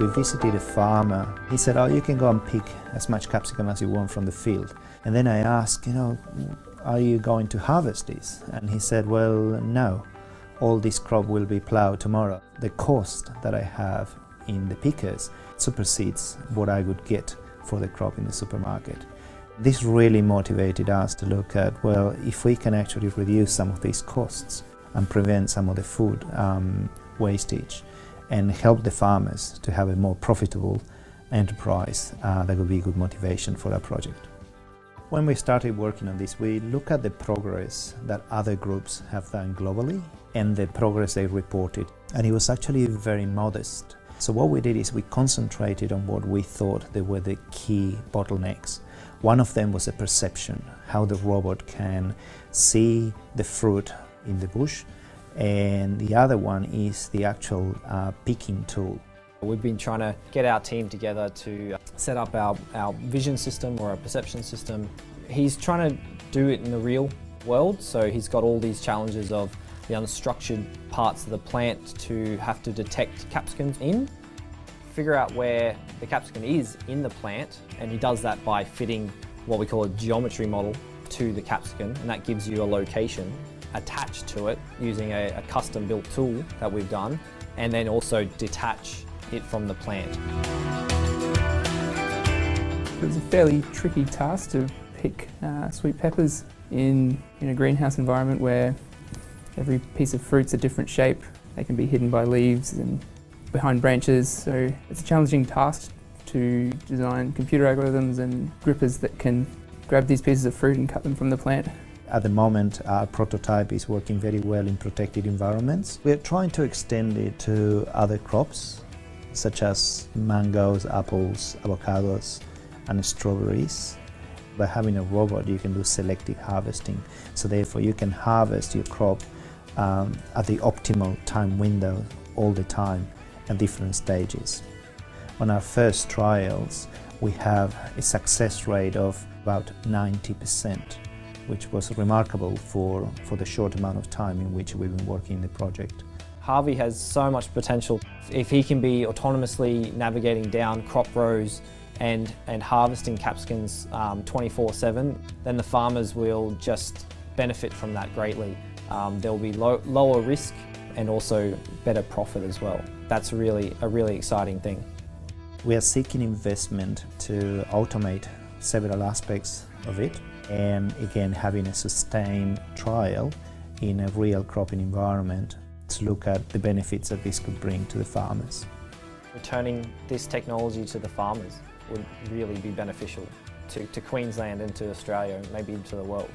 we visited a farmer. He said, oh, you can go and pick as much capsicum as you want from the field. And then I asked, are you going to harvest this? And he said, well, no, all this crop will be plowed tomorrow. The cost that I have in the pickers supersedes what I would get for the crop in the supermarket. This really motivated us to look at, well, if we can actually reduce some of these costs and prevent some of the food wastage and help the farmers to have a more profitable enterprise, that would be a good motivation for our project. When we started working on this, we look at the progress that other groups have done globally and the progress they reported, and it was actually very modest. So what we did is we concentrated on what we thought they were the key bottlenecks. One of them was the perception, how the robot can see the fruit in the bush, and the other one is the actual picking tool. We've been trying to get our team together to set up our vision system or our perception system. He's trying to do it in the real world, so he's got all these challenges of the unstructured parts of the plant to have to detect capsicums in, figure out where the capsicum is in the plant, and he does that by fitting what we call a geometry model to the capsicum, and that gives you a location attached to it using a custom built tool that we've done, and then also detach it from the plant. It was a fairly tricky task to pick sweet peppers in a greenhouse environment where every piece of fruit's a different shape. They can be hidden by leaves and behind branches, so it's a challenging task to design computer algorithms and grippers that can grab these pieces of fruit and cut them from the plant. At the moment, our prototype is working very well in protected environments. We're trying to extend it to other crops, such as mangoes, apples, avocados, and strawberries. By having a robot, you can do selective harvesting. So therefore, you can harvest your crop at the optimal time window all the time at different stages. On our first trials, we have a success rate of about 90%, which was remarkable for the short amount of time in which we've been working the project. Harvey has so much potential. If he can be autonomously navigating down crop rows and harvesting capsicums 24/7, then the farmers will just benefit from that greatly. There'll be lower risk and also better profit as well. That's really a really exciting thing. We are seeking investment to automate several aspects of it, and again having a sustained trial in a real cropping environment to look at the benefits that this could bring to the farmers. Returning this technology to the farmers would really be beneficial to Queensland and to Australia, and maybe to the world.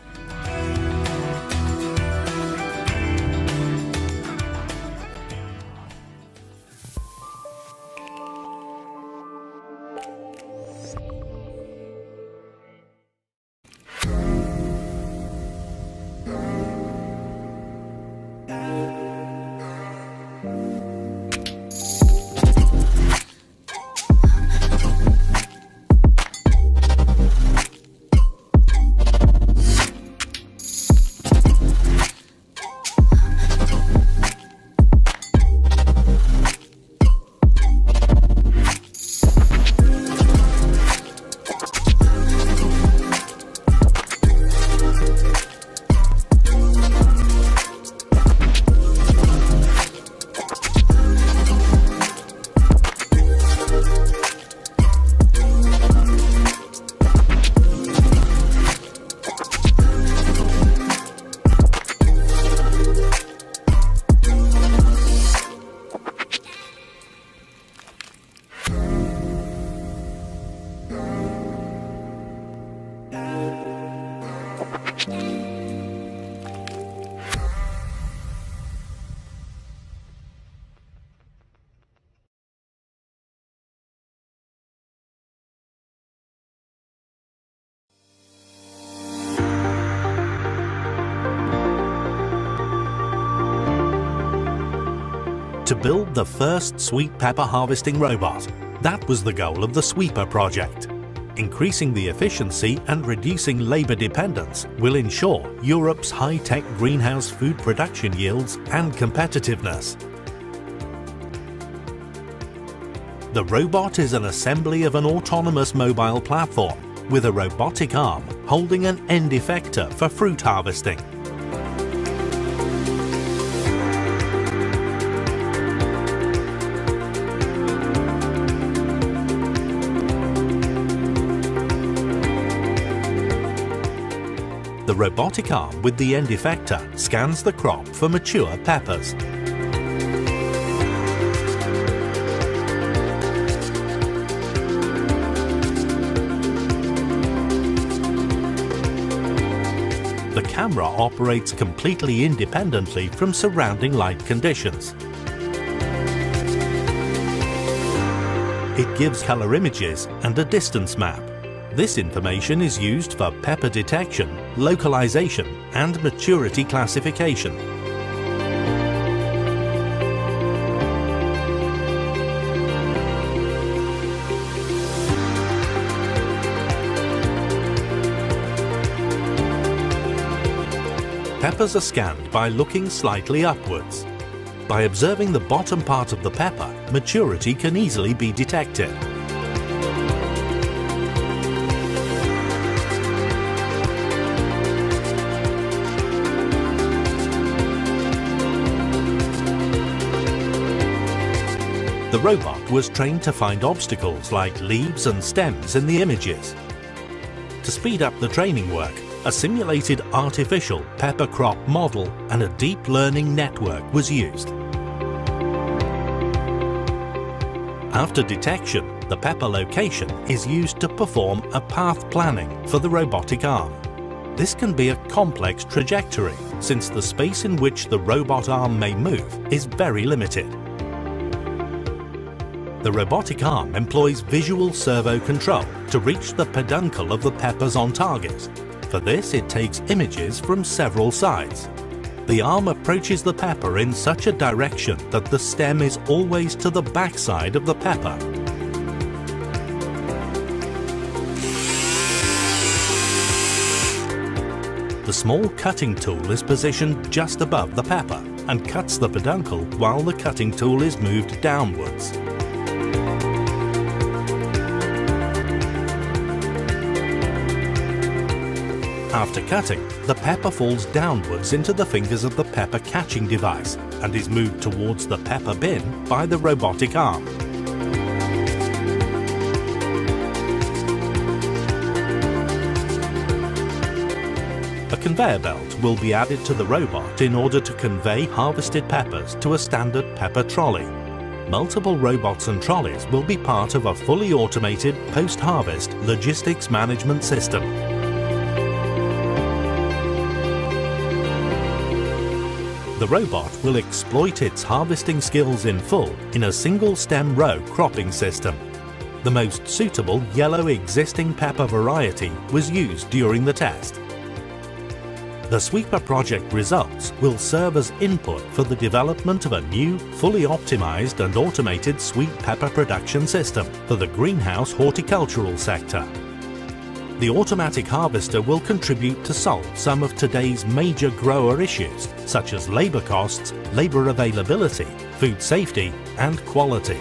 To build the first sweet pepper harvesting robot, that was the goal of the Sweeper project. Increasing the efficiency and reducing labour dependence will ensure Europe's high-tech greenhouse food production yields and competitiveness. The robot is an assembly of an autonomous mobile platform with a robotic arm holding an end effector for fruit harvesting. The robotic arm with the end effector scans the crop for mature peppers. The camera operates completely independently from surrounding light conditions. It gives color images and a distance map. This information is used for pepper detection, localization, and maturity classification. Peppers are scanned by looking slightly upwards. By observing the bottom part of the pepper, maturity can easily be detected. The robot was trained to find obstacles like leaves and stems in the images. To speed up the training work, a simulated artificial pepper crop model and a deep learning network was used. After detection, the pepper location is used to perform a path planning for the robotic arm. This can be a complex trajectory, since the space in which the robot arm may move is very limited. The robotic arm employs visual servo control to reach the peduncle of the peppers on target. For this, it takes images from several sides. The arm approaches the pepper in such a direction that the stem is always to the back side of the pepper. The small cutting tool is positioned just above the pepper and cuts the peduncle while the cutting tool is moved downwards. After cutting, the pepper falls downwards into the fingers of the pepper catching device and is moved towards the pepper bin by the robotic arm. A conveyor belt will be added to the robot in order to convey harvested peppers to a standard pepper trolley. Multiple robots and trolleys will be part of a fully automated post-harvest logistics management system. The robot will exploit its harvesting skills in full in a single stem row cropping system. The most suitable yellow existing pepper variety was used during the test. The Sweeper project results will serve as input for the development of a new, fully optimized and automated sweet pepper production system for the greenhouse horticultural sector. The automatic harvester will contribute to solve some of today's major grower issues, such as labour costs, labour availability, food safety and quality.